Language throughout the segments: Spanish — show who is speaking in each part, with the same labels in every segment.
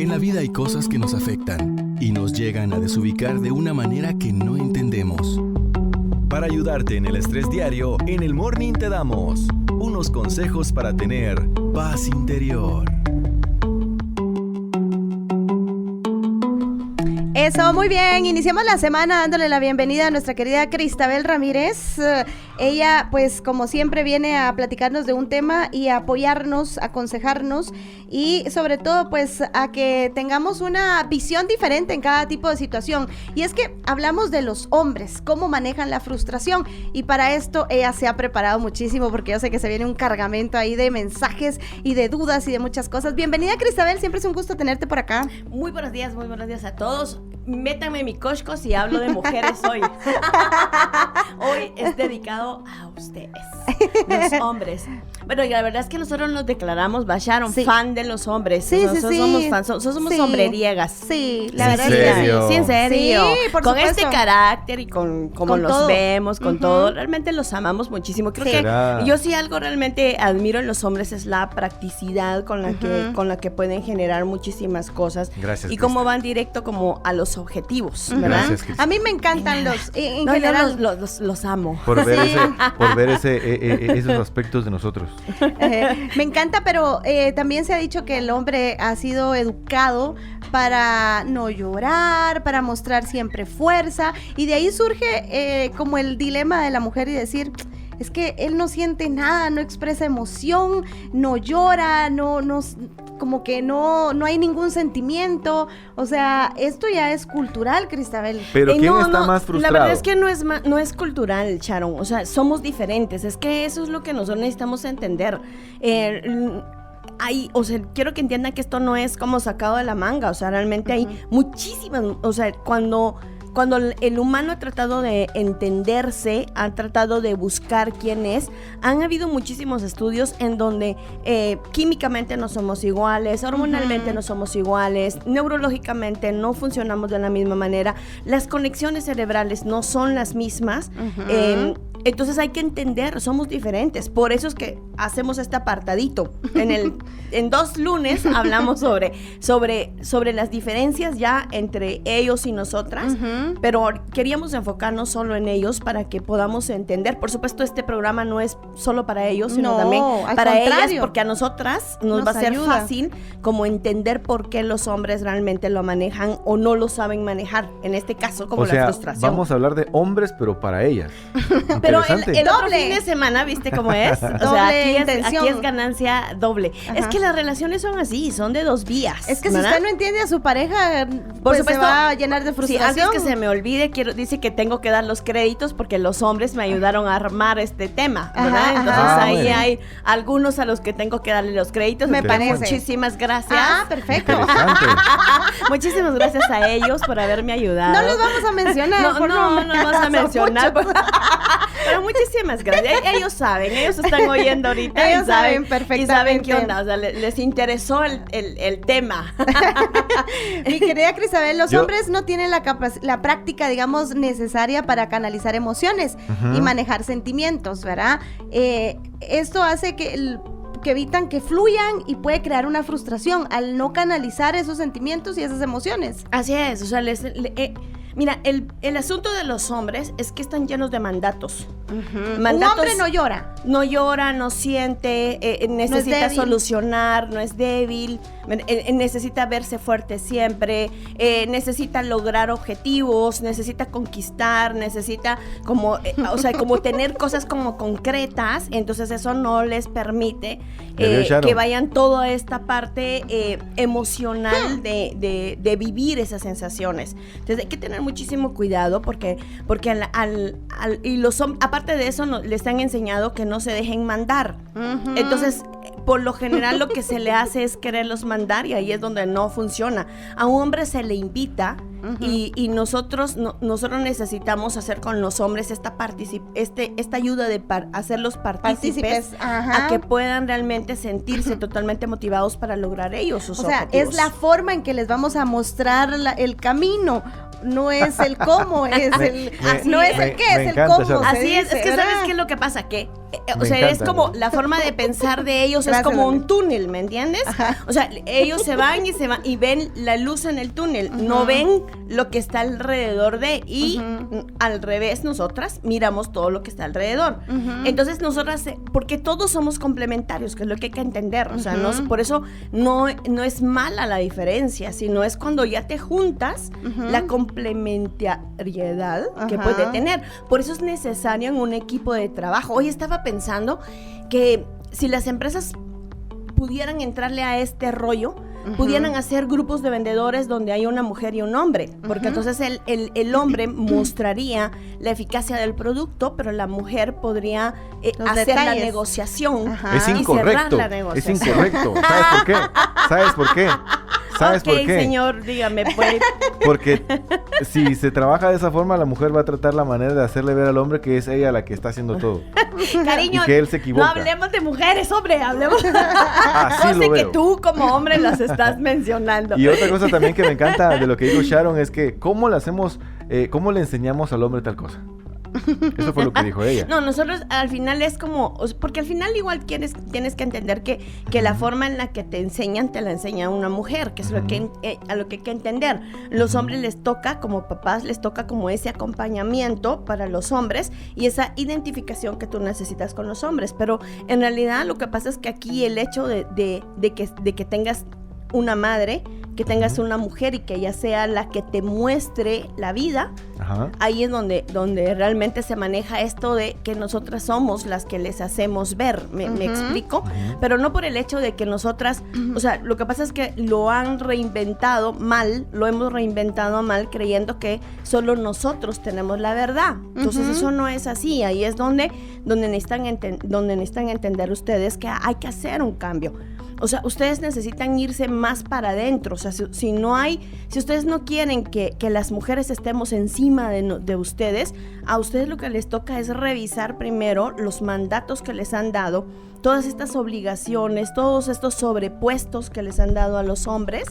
Speaker 1: En la vida hay cosas que nos afectan y nos llegan a desubicar de una manera que no entendemos. Para ayudarte en el estrés diario, en el Morning te damos unos consejos para tener paz interior.
Speaker 2: Eso, muy bien. Iniciamos la semana dándole la bienvenida a nuestra querida Cristabel Ramírez. Ella, pues, como siempre, viene a platicarnos de un tema y a apoyarnos, a aconsejarnos y, sobre todo, pues, a que tengamos una visión diferente en cada tipo de situación. Y es que hablamos de los hombres, cómo manejan la frustración. Y para esto ella se ha preparado muchísimo porque yo sé que se viene un cargamento ahí de mensajes y de dudas y de muchas cosas. Bienvenida, Cristabel. Siempre es un gusto tenerte por acá.
Speaker 3: Muy buenos días a todos. Métanme mi cosco si hablo de mujeres hoy. Hoy es dedicado a ustedes, los hombres. Bueno, y la verdad es que nosotros nos declaramos, Basharon, fan de los hombres.
Speaker 2: Sí,
Speaker 3: somos fans, somos hombreriegas.
Speaker 2: Sí, la verdad
Speaker 3: es que sí, en serio.
Speaker 2: Sí, por
Speaker 3: con
Speaker 2: supuesto.
Speaker 3: este carácter y con cómo los
Speaker 2: todo.
Speaker 3: vemos, con todo, realmente los amamos muchísimo. Creo que yo sí algo realmente admiro en los hombres es la practicidad con la que pueden generar muchísimas cosas.
Speaker 4: Gracias,
Speaker 3: y cómo van directo como a los objetivos, ¿verdad?
Speaker 4: Gracias, Cristina.
Speaker 2: A mí me encantan en
Speaker 3: No,
Speaker 2: general.
Speaker 3: yo los amo.
Speaker 4: Por ver esos aspectos de nosotros.
Speaker 2: Me encanta, pero también se ha dicho que el hombre ha sido educado para no llorar, para mostrar siempre fuerza, y de ahí surge como el dilema de la mujer y decir, es que él no siente nada, no expresa emoción, no llora, como que no hay ningún sentimiento. O sea, esto ya es cultural, Cristabel.
Speaker 4: Pero ¿quién está más frustrado?
Speaker 3: La verdad es que no es cultural, Sharon. O sea, somos diferentes. Es que eso es lo que nosotros necesitamos entender. Quiero que entiendan que esto no es como sacado de la manga. O sea, realmente hay muchísimas. O sea, cuando el humano ha tratado de entenderse, ha tratado de buscar quién es, han habido muchísimos estudios en donde químicamente no somos iguales, hormonalmente no somos iguales, neurológicamente no funcionamos de la misma manera, las conexiones cerebrales no son las mismas. Entonces hay que entender, somos diferentes. Por eso es que hacemos este apartadito. En 2 lunes hablamos sobre las diferencias ya entre ellos y nosotras, pero queríamos enfocarnos solo en ellos para que podamos entender. Por supuesto, este programa no es solo para ellos, sino también para ellas, porque a nosotras nos va a ser
Speaker 2: ayuda.
Speaker 3: fácil como entender por qué los hombres realmente lo manejan o no lo saben manejar. En este caso, como la frustración.
Speaker 4: Vamos a hablar de hombres, pero para ellas.
Speaker 3: Pero el otro fin de semana, ¿viste cómo es? O sea, aquí es ganancia doble.
Speaker 2: Ajá.
Speaker 3: Es que las relaciones son así, son de 2 vías.
Speaker 2: Es que
Speaker 3: ¿verdad?
Speaker 2: si usted no entiende a su pareja,
Speaker 3: Por
Speaker 2: pues
Speaker 3: supuesto,
Speaker 2: se va a llenar de frustración.
Speaker 3: Sí, antes que se me olvide, dice que tengo que dar los créditos porque los hombres me ayudaron a armar este tema, ¿verdad? Entonces ahí hay algunos a los que tengo que darle los créditos.
Speaker 2: Me parece.
Speaker 3: Muchísimas gracias.
Speaker 2: Perfecto.
Speaker 3: Muchísimas gracias a ellos por haberme ayudado.
Speaker 2: No los vamos a mencionar.
Speaker 3: No vamos a mencionar. Pero muchísimas gracias. Ellos saben, ellos están oyendo ahorita.
Speaker 2: Ellos saben perfectamente.
Speaker 3: Y saben qué onda, o sea, les interesó el tema.
Speaker 2: Mi querida Cristabel, los hombres no tienen la práctica, digamos, necesaria para canalizar emociones y manejar sentimientos, ¿verdad? Esto hace que evitan que fluyan y puede crear una frustración al no canalizar esos sentimientos y esas emociones.
Speaker 3: Así es, o sea, mira, el asunto de los hombres es que están llenos de mandatos.
Speaker 2: Un hombre no llora.
Speaker 3: No llora, no siente, necesita solucionar, no es débil, necesita verse fuerte siempre, necesita lograr objetivos, necesita conquistar, necesita como tener cosas como concretas. Entonces eso no les permite que vayan toda esta parte emocional de vivir esas sensaciones. Entonces hay que tener muchísimo cuidado porque aparte de eso les han enseñado que no se dejen mandar. Entonces por lo general lo que se le hace es quererlos mandar, y ahí es donde no funciona. A un hombre se le invita y nosotros necesitamos hacer con los hombres esta ayuda de hacerlos partícipes a que puedan realmente sentirse totalmente motivados para lograr ellos sus objetivos.
Speaker 2: O sea, es la forma en que les vamos a mostrar el camino. No es el cómo, es el qué, es el cómo.
Speaker 3: Así es que ¿sabes qué es lo que pasa? Que O sea, es como la forma de pensar de ellos es como un túnel, ¿me entiendes? Ajá. O sea, ellos se van y ven la luz en el túnel, no ven lo que está alrededor de, y al revés, nosotras miramos todo lo que está alrededor. Entonces nosotras, porque todos somos complementarios, que es lo que hay que entender, o sea, por eso no es mala la diferencia, sino es cuando ya te juntas la complementariedad que puede tener. Por eso es necesario en un equipo de trabajo. Hoy estaba pensando que si las empresas pudieran entrarle a este rollo, pudieran hacer grupos de vendedores donde hay una mujer y un hombre, porque entonces el hombre mostraría la eficacia del producto, pero la mujer podría hacer detalles. La negociación
Speaker 4: es incorrecto, y cerrar la negociación. Es incorrecto. ¿Sabes por qué? ¿Sabes por qué? ¿Sabes por qué?
Speaker 3: Señor, dígame, pues.
Speaker 4: Porque si se trabaja de esa forma, la mujer va a tratar la manera de hacerle ver al hombre que es ella la que está haciendo todo.
Speaker 3: Cariño,
Speaker 4: y que él se equivoca.
Speaker 3: No hablemos de mujeres, hombre, hablemos.
Speaker 4: Así
Speaker 3: no sé que tú como hombre las estás mencionando.
Speaker 4: Y otra cosa también que me encanta de lo que dijo Sharon es que ¿cómo le hacemos, cómo le enseñamos al hombre tal cosa? Eso fue lo que dijo ella.
Speaker 3: No, nosotros al final es como, porque al final igual tienes que entender que la forma en la que te enseñan, te la enseña una mujer, que es lo que a lo que hay que entender. Los hombres les toca, como papás, les toca como ese acompañamiento para los hombres y esa identificación que tú necesitas con los hombres. Pero en realidad lo que pasa es que aquí el hecho de que tengas una madre, que tengas una mujer y que ella sea la que te muestre la vida, ahí es donde realmente se maneja esto de que nosotras somos las que les hacemos ver, ¿me explico? Pero no por el hecho de que nosotras, o sea, lo que pasa es que lo hemos reinventado mal creyendo que solo nosotros tenemos la verdad. Entonces eso no es así, ahí es donde necesitan entender ustedes que hay que hacer un cambio. O sea, ustedes necesitan irse más para adentro. O sea, si ustedes no quieren que las mujeres estemos encima de ustedes, a ustedes lo que les toca es revisar primero los mandatos que les han dado, todas estas obligaciones, todos estos sobrepuestos que les han dado a los hombres,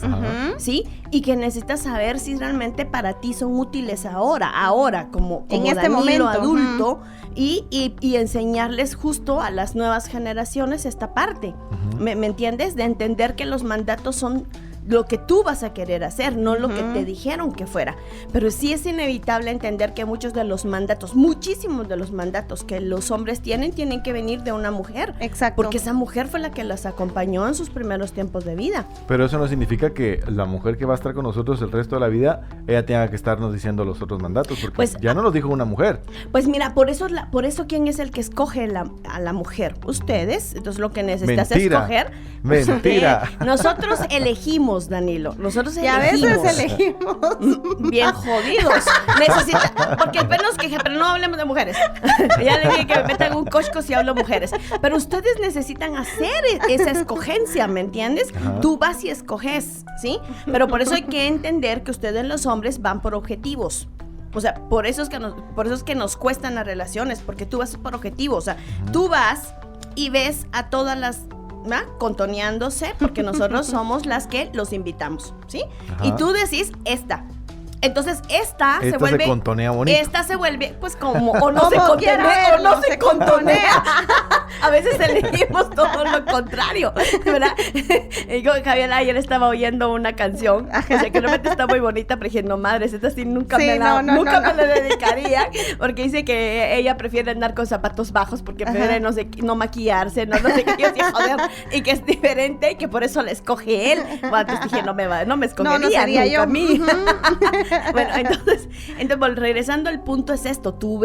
Speaker 3: ¿sí? Y que necesitas saber si realmente para ti son útiles ahora, como en este momento adulto, y enseñarles justo a las nuevas generaciones esta parte. ¿Me entiendes? De entender que los mandatos son lo que tú vas a querer hacer, no lo que te dijeron que fuera. Pero sí es inevitable entender que muchísimos de los mandatos que los hombres tienen que venir de una mujer.
Speaker 2: Exacto.
Speaker 3: Porque esa mujer fue la que las acompañó en sus primeros tiempos de vida.
Speaker 4: Pero eso no significa que la mujer que va a estar con nosotros el resto de la vida, ella tenga que estarnos diciendo los otros mandatos, porque pues, ya no los dijo una mujer.
Speaker 3: Pues mira, por eso ¿quién es el que escoge a la mujer? Ustedes. Entonces lo que necesitas es escoger.
Speaker 4: Mentira.
Speaker 3: Nosotros elegimos, Danilo. Nosotros
Speaker 2: elegimos. Y a veces elegimos.
Speaker 3: Bien jodidos. Porque después nos quejan, pero no hablemos de mujeres. Ya le dije que me metan un cosco si hablo mujeres. Pero ustedes necesitan hacer esa escogencia, ¿me entiendes? Tú vas y escoges, ¿sí? Pero por eso hay que entender que ustedes los hombres van por objetivos. O sea, por eso es que nos cuestan las relaciones, porque tú vas por objetivos. O sea, tú vas y ves a todas las contoneándose, porque nosotros somos las que los invitamos, ¿sí? Y tú decís esta. Entonces esta se vuelve...
Speaker 4: se contonea bonito.
Speaker 3: Esta se vuelve, pues como, o no se contonea, o no se contonea. A veces elegimos todo lo contrario, ¿verdad? Y Javier ayer estaba oyendo una canción, o sea, que realmente está muy bonita, pero dije, no madres, esta sí nunca me la dedicaría, porque dice que ella prefiere andar con zapatos bajos, porque prefiere no maquillarse, no sé qué, yo decía, joder, y que es diferente, y que por eso la escoge él. Bueno, entonces dije, no me escogería nunca yo. A mí. Bueno, entonces, regresando al punto es esto, tú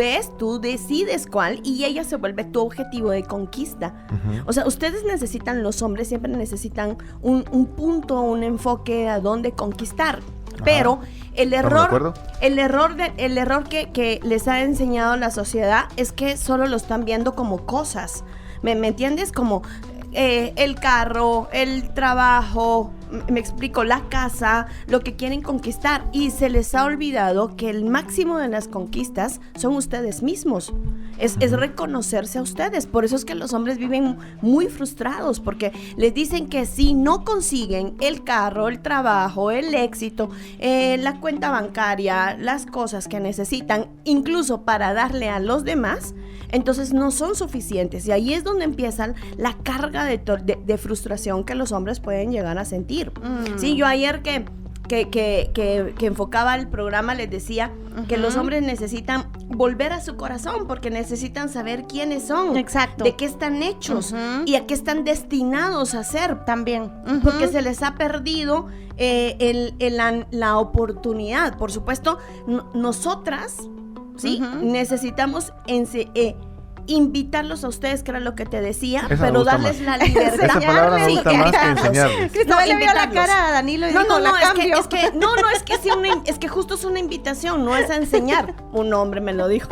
Speaker 3: decides cuál y ella se vuelve tu objetivo de conquista. O sea, ustedes necesitan, los hombres siempre necesitan un punto, un enfoque a dónde conquistar. Pero el error que les ha enseñado la sociedad es que solo lo están viendo como cosas. ¿Me entiendes? Como el carro, el trabajo, me explico, la casa, lo que quieren conquistar, y se les ha olvidado que el máximo de las conquistas son ustedes mismos. Es reconocerse a ustedes. Por eso es que los hombres viven muy frustrados, porque les dicen que si no consiguen el carro, el trabajo, el éxito, la cuenta bancaria, las cosas que necesitan, incluso para darle a los demás, entonces no son suficientes. Y ahí es donde empieza la carga de frustración que los hombres pueden llegar a sentir. Sí, yo ayer que enfocaba el programa les decía que los hombres necesitan volver a su corazón porque necesitan saber quiénes son,
Speaker 2: exacto,
Speaker 3: de qué están hechos y a qué están destinados a ser
Speaker 2: también,
Speaker 3: porque se les ha perdido la oportunidad. Por supuesto, nosotras, ¿sí? Necesitamos invitarlos a ustedes, que era lo que te decía, pero darles la libertad.
Speaker 4: Esa palabra me gusta más que enseñarles.
Speaker 2: Cristabel le vio la cara a Danilo y dijo, la cambio.
Speaker 3: Es que justo es una invitación, no es a enseñar. Un hombre me lo dijo.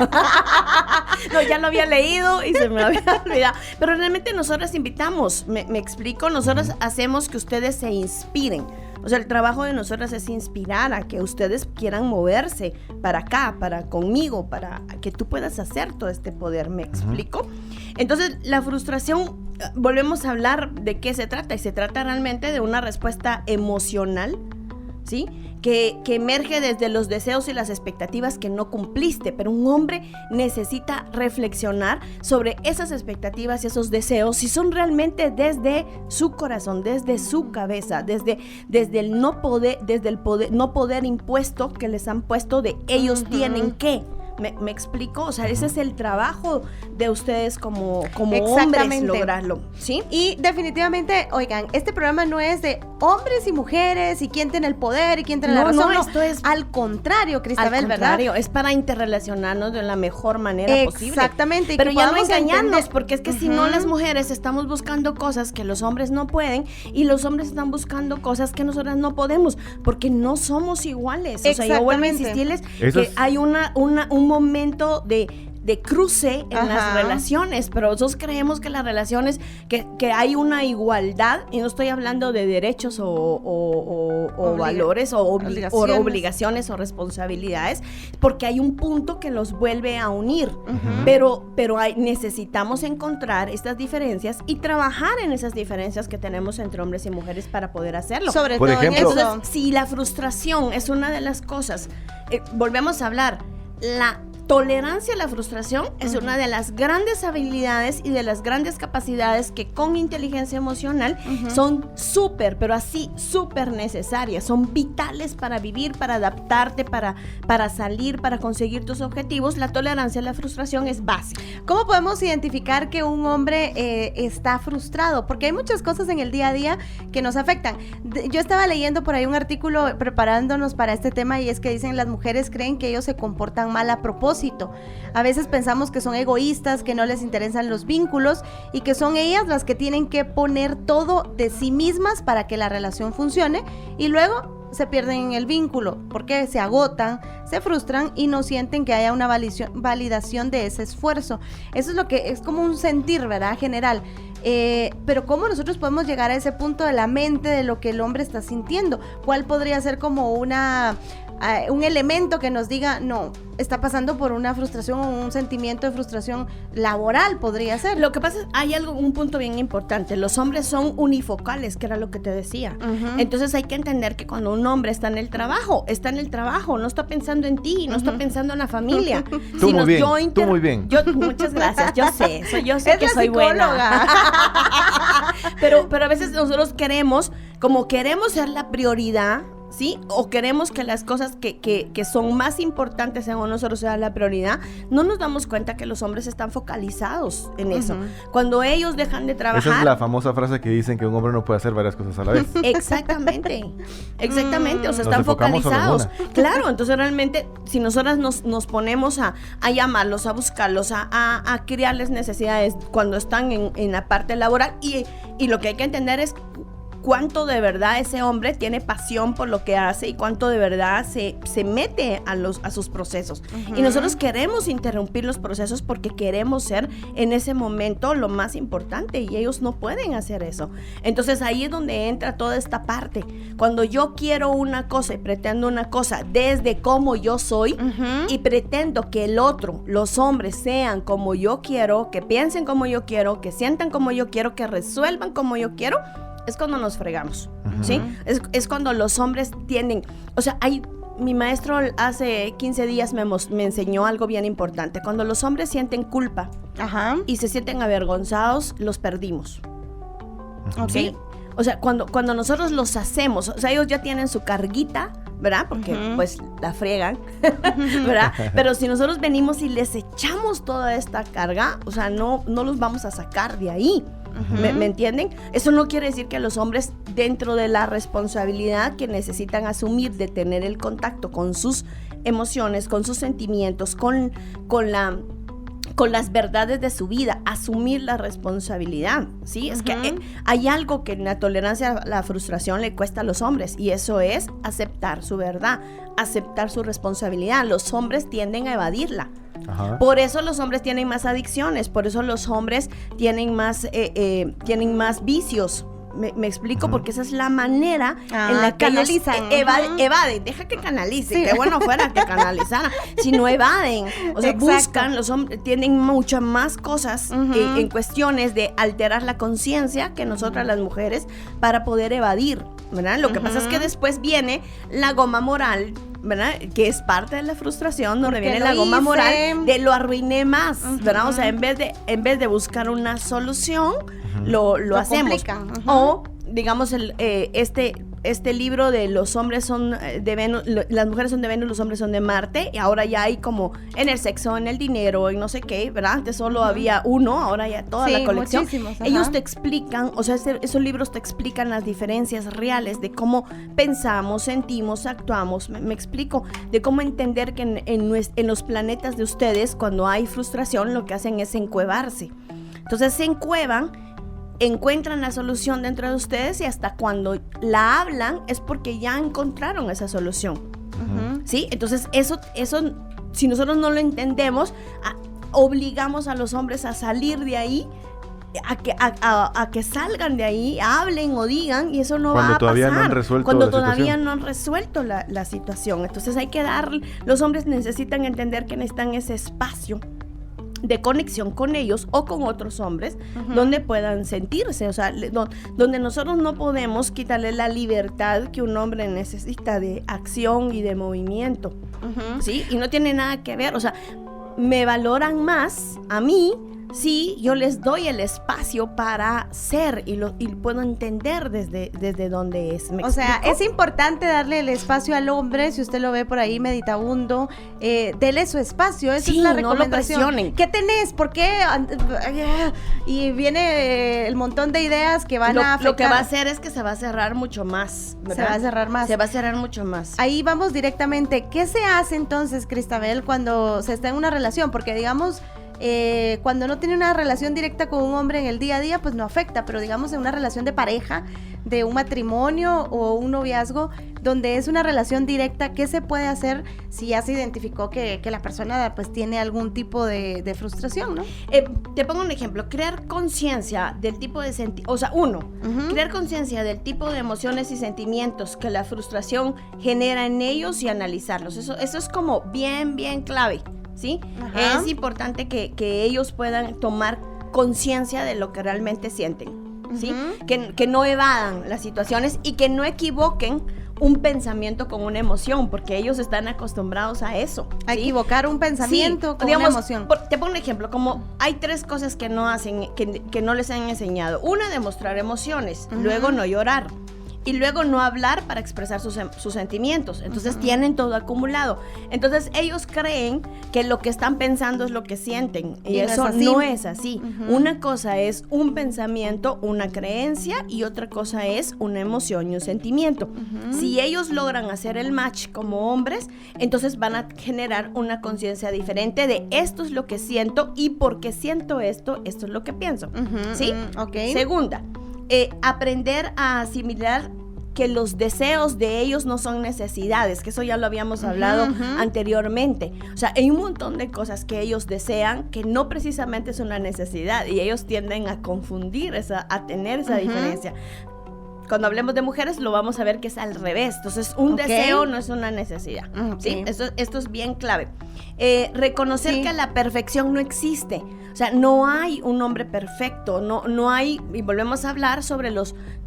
Speaker 3: No, ya lo había leído y se me había olvidado. Pero realmente nosotras invitamos, me explico, nosotros hacemos que ustedes se inspiren. O sea, el trabajo de nosotras es inspirar a que ustedes quieran moverse para acá, para conmigo, para que tú puedas hacer todo este poder, ¿me explico? Entonces, la frustración, volvemos a hablar de qué se trata, y se trata realmente de una respuesta emocional, ¿sí? Que emerge desde los deseos y las expectativas que no cumpliste, pero un hombre necesita reflexionar sobre esas expectativas y esos deseos, si son realmente desde su corazón, desde su cabeza, desde el no poder, no poder impuesto que les han puesto de ellos tienen que. ¿Me explico? O sea, ese es el trabajo de ustedes como hombres, lograrlo, ¿sí?
Speaker 2: Y definitivamente, oigan, este programa no es de hombres y mujeres y quién tiene el poder y quién tiene la razón. No,
Speaker 3: esto es
Speaker 2: al contrario, Cristabel, ¿verdad?
Speaker 3: Al contrario, es para interrelacionarnos de la mejor manera posible.
Speaker 2: Exactamente.
Speaker 3: Pero ya no engañarnos, porque es que si no, las mujeres estamos buscando cosas que los hombres no pueden y los hombres están buscando cosas que nosotras no podemos, porque no somos iguales. O sea, yo vuelvo a insistirles que hay un momento de cruce en las relaciones, pero nosotros creemos que las relaciones, que hay una igualdad, y no estoy hablando de derechos o valores o obligaciones o responsabilidades, porque hay un punto que los vuelve a unir, pero necesitamos encontrar estas diferencias y trabajar en esas diferencias que tenemos entre hombres y mujeres para poder hacerlo.
Speaker 2: Sobre
Speaker 4: Por
Speaker 2: todo
Speaker 4: ejemplo,
Speaker 3: entonces, si la frustración es una de las cosas, volvemos a hablar, la tolerancia a la frustración es una de las grandes habilidades y de las grandes capacidades que con inteligencia emocional son pero así súper necesarias, son vitales para vivir, para adaptarte, para salir, para conseguir tus objetivos. La tolerancia a la frustración es básica.
Speaker 2: ¿Cómo podemos identificar que un hombre está frustrado? Porque hay muchas cosas en el día a día que nos afectan. Yo estaba leyendo por ahí un artículo preparándonos para este tema, y es que dicen las mujeres creen que ellos se comportan mal a propósito. A veces pensamos que son egoístas, que no les interesan los vínculos y que son ellas las que tienen que poner todo de sí mismas para que la relación funcione, y luego se pierden en el vínculo porque se agotan, se frustran y no sienten que haya una validación de ese esfuerzo. Eso es lo que es como un sentir, ¿verdad? General. Pero ¿cómo nosotros podemos llegar a ese punto de la mente de lo que el hombre está sintiendo? ¿Cuál podría ser como un elemento que nos diga, no, está pasando por una frustración o un sentimiento de frustración laboral, podría ser?
Speaker 3: Lo que pasa es, hay un punto bien importante. Los hombres son unifocales, que era lo que te decía. Entonces hay que entender que cuando un hombre está en el trabajo, no está pensando en ti, no está pensando en la familia.
Speaker 4: Tú muy bien.
Speaker 3: Muchas gracias, yo sé que soy buena. pero a veces nosotros queremos ser la prioridad, ¿sí? O queremos que las cosas que son más importantes según nosotros sean la prioridad. No nos damos cuenta que los hombres están focalizados en eso. Cuando ellos dejan de trabajar...
Speaker 4: Esa es la famosa frase que dicen que un hombre no puede hacer varias cosas a la vez.
Speaker 3: Exactamente. O sea, están focalizados. Claro, entonces realmente si nosotras nos ponemos a llamarlos, a buscarlos, a crearles necesidades cuando están en la parte laboral, y lo que hay que entender es cuánto de verdad ese hombre tiene pasión por lo que hace y cuánto de verdad se mete a sus procesos. Y nosotros queremos interrumpir los procesos porque queremos ser en ese momento lo más importante, y ellos no pueden hacer eso. Entonces ahí es donde entra toda esta parte. Cuando yo quiero una cosa y pretendo una cosa desde cómo yo soy, y pretendo que los hombres sean como yo quiero, que piensen como yo quiero, que sientan como yo quiero, que resuelvan como yo quiero, es cuando nos fregamos, ¿sí? Es cuando los hombres tienen, o sea, hay mi maestro hace 15 días me enseñó algo bien importante. Cuando los hombres sienten culpa y se sienten avergonzados, los perdimos. ¿Sí? O sea, cuando nosotros los hacemos, o sea, ellos ya tienen su carguita, ¿verdad? Porque pues la friegan, ¿verdad? Pero si nosotros venimos y les echamos toda esta carga, o sea, no los vamos a sacar de ahí. ¿Me entienden? Eso no quiere decir que los hombres, dentro de la responsabilidad que necesitan asumir de tener el contacto con sus emociones, con sus sentimientos, con las verdades de su vida, asumir la responsabilidad, ¿sí? Es que hay algo que en la tolerancia a la frustración le cuesta a los hombres, y eso es aceptar su verdad, aceptar su responsabilidad. Los hombres tienden a evadirla. Por eso los hombres tienen más adicciones, por eso los hombres tienen más vicios. Me explico, porque esa es la manera en la que
Speaker 2: canalizan.
Speaker 3: Evaden, deja que canalice, sí. Qué bueno fuera que canalizara, si no evaden, o sea, buscan, los hombres tienen muchas más cosas en cuestiones de alterar la conciencia que nosotras las mujeres para poder evadir, ¿verdad? Lo que pasa es que después viene la goma moral, ¿verdad? Que es parte de la frustración, donde viene la goma moral de lo arruiné más, ¿verdad? O sea, en vez de buscar una solución, lo hacemos. O, digamos, este libro de los hombres son de Venus, las mujeres son de Venus, los hombres son de Marte, y ahora ya hay como en el sexo, en el dinero, y no sé qué, ¿verdad? Antes solo había uno, ahora ya toda la colección. Ellos te explican, o sea, esos libros te explican las diferencias reales de cómo pensamos, sentimos, actuamos. Me explico, de cómo entender que en los planetas de ustedes, cuando hay frustración, lo que hacen es encuevarse. Entonces se encuevan, encuentran la solución dentro de ustedes, y hasta cuando la hablan es porque ya encontraron esa solución. ¿Sí? Entonces eso si nosotros no lo entendemos, obligamos a los hombres a salir de ahí, a que salgan de ahí, hablen o digan, y eso no va a pasar cuando todavía no han resuelto la situación. Entonces los hombres necesitan entender que necesitan ese espacio de conexión con ellos o con otros hombres, donde puedan sentirse, o sea, donde nosotros no podemos quitarle la libertad que un hombre necesita de acción y de movimiento, ¿sí? Y no tiene nada que ver, o sea, me valoran más a mí si yo les doy el espacio para ser y puedo entender desde dónde es.
Speaker 2: O sea, es importante darle el espacio al hombre. Si usted lo ve por ahí meditabundo, dele su espacio. Esa es la recomendación.
Speaker 3: No lo presionen.
Speaker 2: ¿Qué tenés? ¿Por qué? Y viene el montón de ideas que van a afectar.
Speaker 3: Lo que va a hacer es que se va a cerrar mucho más, ¿verdad?
Speaker 2: Se va a cerrar más.
Speaker 3: Se va a cerrar mucho más.
Speaker 2: Ahí vamos directamente. ¿Qué se hace entonces, Cristabel, cuando se está en una relación? Porque digamos, cuando no tiene una relación directa con un hombre en el día a día, pues no afecta, pero digamos en una relación de pareja, de un matrimonio o un noviazgo, donde es una relación directa, ¿qué se puede hacer si ya se identificó que la persona pues tiene algún tipo de frustración, ¿no?
Speaker 3: Te pongo un ejemplo, crear conciencia del tipo de crear conciencia del tipo de emociones y sentimientos que la frustración genera en ellos y analizarlos, eso es como bien clave, ¿sí? Es importante que ellos puedan tomar conciencia de lo que realmente sienten, ¿sí? Que no evadan las situaciones y que no equivoquen un pensamiento con una emoción, porque ellos están acostumbrados a eso, ¿sí?
Speaker 2: A equivocar un pensamiento con una emoción.
Speaker 3: Te pongo un ejemplo, como hay 3 cosas que no hacen, que no les han enseñado. Una, demostrar emociones, luego no llorar, y luego no hablar para expresar sus sentimientos. Entonces tienen todo acumulado. Entonces ellos creen que lo que están pensando es lo que sienten, y eso no es así. Una cosa es un pensamiento, una creencia, y otra cosa es una emoción y un sentimiento. Si ellos logran hacer el match como hombres, entonces van a generar una conciencia diferente de esto es lo que siento, y porque siento esto es lo que pienso, ¿sí? Segunda, aprender a asimilar que los deseos de ellos no son necesidades, que eso ya lo habíamos hablado anteriormente. O sea, hay un montón de cosas que ellos desean que no precisamente es una necesidad, y ellos tienden a confundir a tener esa diferencia. Cuando hablemos de mujeres lo vamos a ver que es al revés. Entonces un deseo no es una necesidad. ¿Sí? Esto es bien clave. Reconocer que la perfección no existe. O sea, no hay un hombre perfecto, no hay, y volvemos a hablar sobre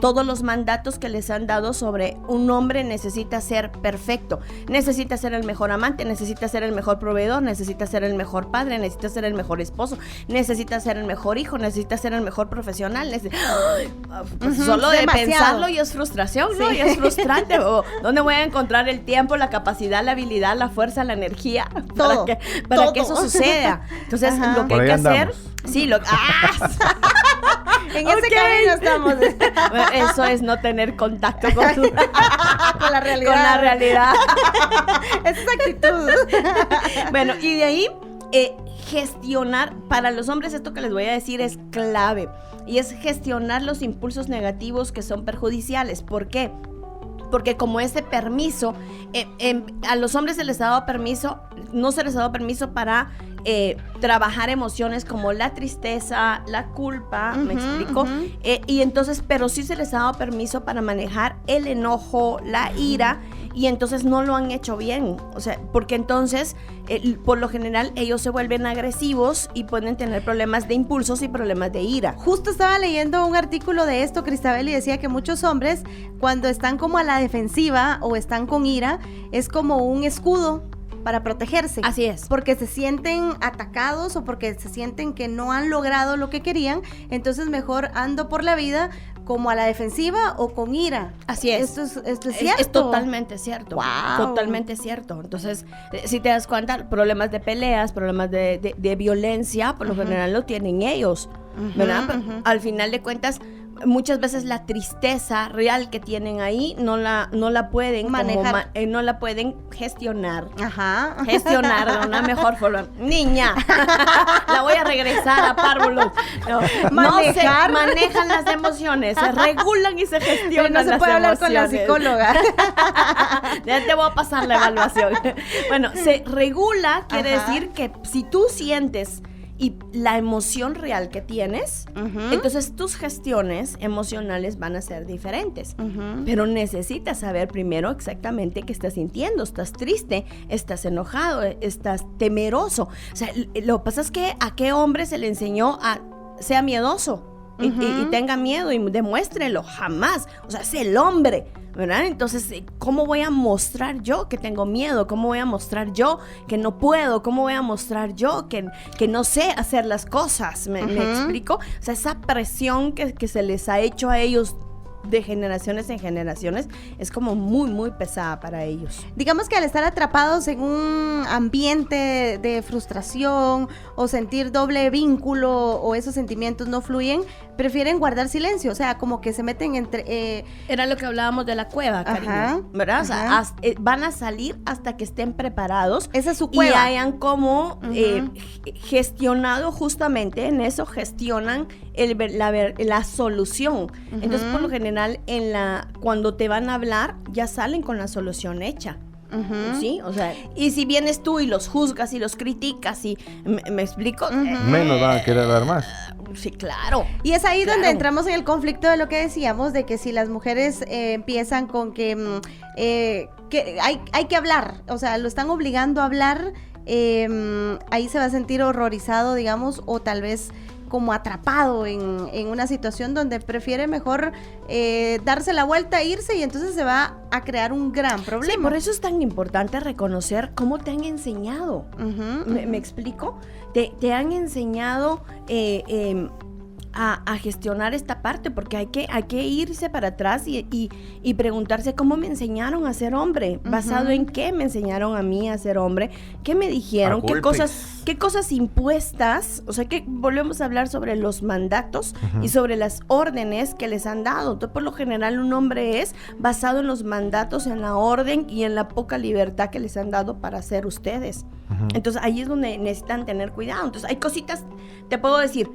Speaker 3: todos los mandatos que les han dado sobre un hombre necesita ser perfecto, necesita ser el mejor amante, necesita ser el mejor proveedor, necesita ser el mejor padre, necesita ser el mejor esposo, necesita ser el mejor hijo, necesita ser el mejor profesional. Pues solo de pensarlo y es frustración, ¿no? Y es frustrante. ¿Dónde voy a encontrar el tiempo, la capacidad, la habilidad, la fuerza, la energía para que eso suceda? Entonces, lo que hay que hacer... Sí, en ese camino estamos. Eso es no tener contacto con
Speaker 2: la realidad.
Speaker 3: Con la realidad.
Speaker 2: Esa es actitud.
Speaker 3: Bueno, y de ahí gestionar, para los hombres esto que les voy a decir es clave, y es gestionar los impulsos negativos que son perjudiciales. ¿Por qué? Porque como ese permiso, a los hombres se les ha dado permiso, no se les ha dado permiso para trabajar emociones como la tristeza, la culpa, ¿me explico? Y entonces, pero sí se les ha dado permiso para manejar el enojo, la ira, y entonces no lo han hecho bien. O sea, porque entonces, por lo general, ellos se vuelven agresivos y pueden tener problemas de impulsos y problemas de ira.
Speaker 2: Justo estaba leyendo un artículo de esto, Cristabel, y decía que muchos hombres, cuando están como a la defensiva o están con ira, es como un escudo para protegerse.
Speaker 3: Así es.
Speaker 2: Porque se sienten atacados o porque se sienten que no han logrado lo que querían, entonces mejor ando por la vida como a la defensiva o con ira.
Speaker 3: Así es.
Speaker 2: Esto es cierto.
Speaker 3: Es totalmente cierto.
Speaker 2: Wow.
Speaker 3: Totalmente cierto. Entonces, si te das cuenta, problemas de peleas, problemas de violencia, por lo general lo tienen ellos, ¿verdad? Al final de cuentas, muchas veces la tristeza real que tienen ahí no la pueden
Speaker 2: manejar,
Speaker 3: no la pueden gestionar.
Speaker 2: Gestionar
Speaker 3: de una mejor forma. Niña, la voy a regresar a párvulos. No se manejan las emociones, se regulan y se gestionan las emociones.
Speaker 2: No se puede hablar con la psicóloga.
Speaker 3: Ya te voy a pasar la evaluación. Bueno, se regula quiere decir que si tú sientes y la emoción real que tienes, entonces tus gestiones emocionales van a ser diferentes. Pero necesitas saber primero exactamente qué estás sintiendo. ¿Estás triste? ¿Estás enojado? ¿Estás temeroso? O sea, lo que pasa es que a qué hombre se le enseñó a sea miedoso y tenga miedo y demuéstrelo. Jamás. O sea, es el hombre, ¿verdad? Entonces, ¿cómo voy a mostrar yo que tengo miedo? ¿Cómo voy a mostrar yo que no puedo? ¿Cómo voy a mostrar yo que no sé hacer las cosas? ¿Me explico? O sea, esa presión que se les ha hecho a ellos de generaciones en generaciones es como muy, muy pesada para ellos.
Speaker 2: Digamos que al estar atrapados en un ambiente de frustración o sentir doble vínculo o esos sentimientos no fluyen, prefieren guardar silencio, o sea, como que se meten entre...
Speaker 3: Era lo que hablábamos de la cueva, cariño, ¿verdad? O sea, van a salir hasta que estén preparados.
Speaker 2: Esa es su cueva.
Speaker 3: Y hayan como gestionado justamente, en eso gestionan la solución. Entonces, por lo general, cuando te van a hablar, ya salen con la solución hecha. ¿Sí? O sea, y si vienes tú y los juzgas y los criticas y me explico,
Speaker 4: menos van a querer dar más.
Speaker 3: Sí, claro.
Speaker 2: Y es ahí donde entramos en el conflicto de lo que decíamos, de que si las mujeres empiezan con que hay que hablar, o sea, lo están obligando a hablar, ahí se va a sentir horrorizado, digamos, o tal vez como atrapado en una situación donde prefiere mejor darse la vuelta e irse, y entonces se va a crear un gran problema.
Speaker 3: Sí, por eso es tan importante reconocer cómo te han enseñado. ¿Me explico? Te han enseñado a gestionar esta parte, porque hay que irse para atrás y preguntarse cómo me enseñaron a ser hombre, basado en qué me enseñaron a mí a ser hombre, qué me dijeron, qué cosas impuestas, o sea, que volvemos a hablar sobre los mandatos y sobre las órdenes que les han dado. Entonces, por lo general, un hombre es basado en los mandatos, en la orden y en la poca libertad que les han dado para ser ustedes. Entonces, ahí es donde necesitan tener cuidado. Entonces, hay cositas, te puedo decir,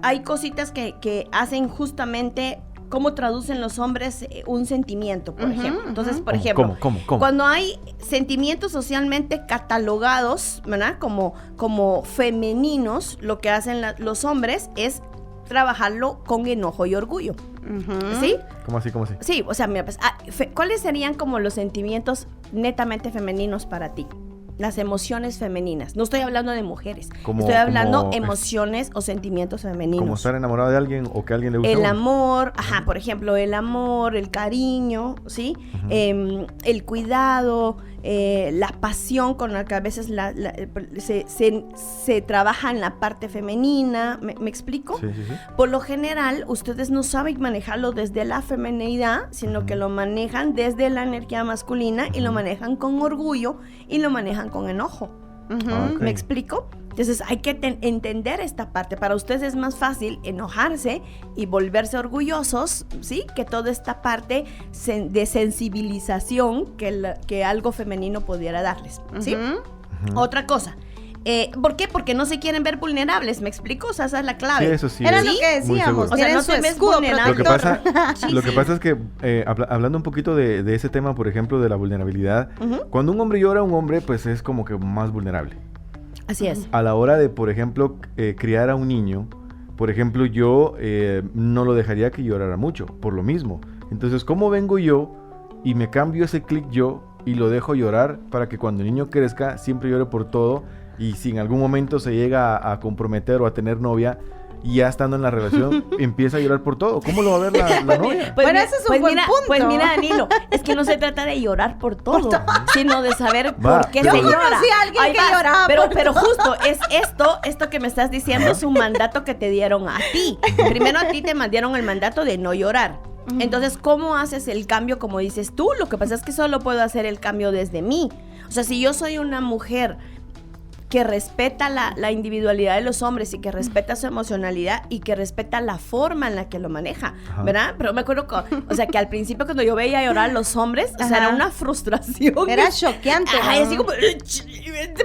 Speaker 3: hay cositas que hacen justamente cómo traducen los hombres un sentimiento, por ejemplo. Entonces, por ejemplo,
Speaker 4: ¿Cómo?
Speaker 3: Cuando hay sentimientos socialmente catalogados, ¿verdad? Como femeninos, lo que hacen los hombres es trabajarlo con enojo y orgullo. ¿Sí?
Speaker 4: ¿Cómo así? ¿Cómo así?
Speaker 3: Sí, o sea, mira, pues, ¿cuáles serían como los sentimientos netamente femeninos para ti? Las emociones femeninas. No estoy hablando de mujeres. Estoy hablando emociones o sentimientos femeninos.
Speaker 4: Como estar enamorado de alguien o que a alguien le guste.
Speaker 3: El amor, por ejemplo, el amor, el cariño, ¿sí? El cuidado, la pasión con la que a veces se trabaja en la parte femenina. ¿Me explico?
Speaker 4: Sí.
Speaker 3: Por lo general, ustedes no saben manejarlo desde la feminidad, sino que lo manejan desde la energía masculina y lo manejan con orgullo y lo manejan con enojo.
Speaker 4: Okay.
Speaker 3: ¿Me explico? Entonces hay que entender esta parte. Para ustedes es más fácil enojarse y volverse orgullosos, ¿sí? Que toda esta parte de sensibilización que algo femenino pudiera darles, ¿sí? Otra cosa. ¿Por qué? Porque no se quieren ver vulnerables, ¿me explico? O sea, esa es la clave.
Speaker 4: Sí, eso sí.
Speaker 2: Era lo que decíamos.
Speaker 3: O sea, no te ves vulnerable.
Speaker 4: Lo que pasa es que, hablando un poquito de ese tema, por ejemplo, de la vulnerabilidad, cuando un hombre llora, un hombre, pues es como que más vulnerable.
Speaker 3: Así es.
Speaker 4: A la hora de, por ejemplo, criar a un niño, por ejemplo, yo no lo dejaría que llorara mucho, por lo mismo. Entonces, ¿cómo vengo yo y me cambio ese clic yo y lo dejo llorar para que cuando el niño crezca siempre llore por todo? Y si en algún momento se llega a comprometer o a tener novia, y ya estando en la relación, empieza a llorar por todo. ¿Cómo lo va a ver la novia?
Speaker 2: Bueno, ese es un buen punto.
Speaker 3: Pues mira, Danilo, es que no se trata de llorar por todo, sino de saber por qué se llora.
Speaker 2: Yo conocí a alguien que lloraba
Speaker 3: pero justo, es esto que me estás diciendo es un mandato que te dieron a ti. Primero a ti te mandaron el mandato de no llorar. Entonces, ¿cómo haces el cambio como dices tú? Lo que pasa es que solo puedo hacer el cambio desde mí. O sea, si yo soy una mujer que respeta la individualidad de los hombres y que respeta su emocionalidad y que respeta la forma en la que lo maneja, ¿verdad? Pero me acuerdo que al principio cuando yo veía llorar a los hombres, o sea, era una frustración.
Speaker 2: Era choqueante.
Speaker 3: Ay, así como,